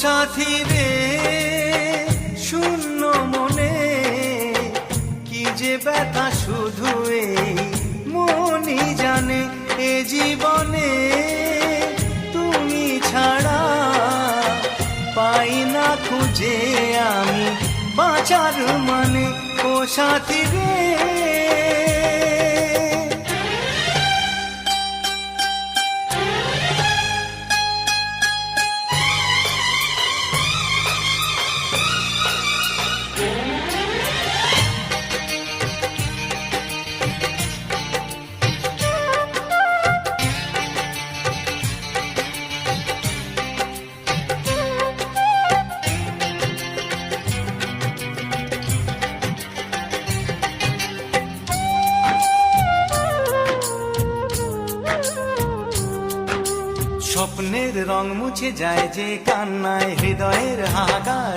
সাথী রে শূন্য মনে কি যে ব্যথা শুধু এই মনই জানে। এ জীবনে তুমি ছাড়া পাই না খুঁজে আমি বাঁচার মানে। ও সাথী রে স্বপ্নের রং মুছে যায় যে কান্নায় হৃদয়ের হাহাকার।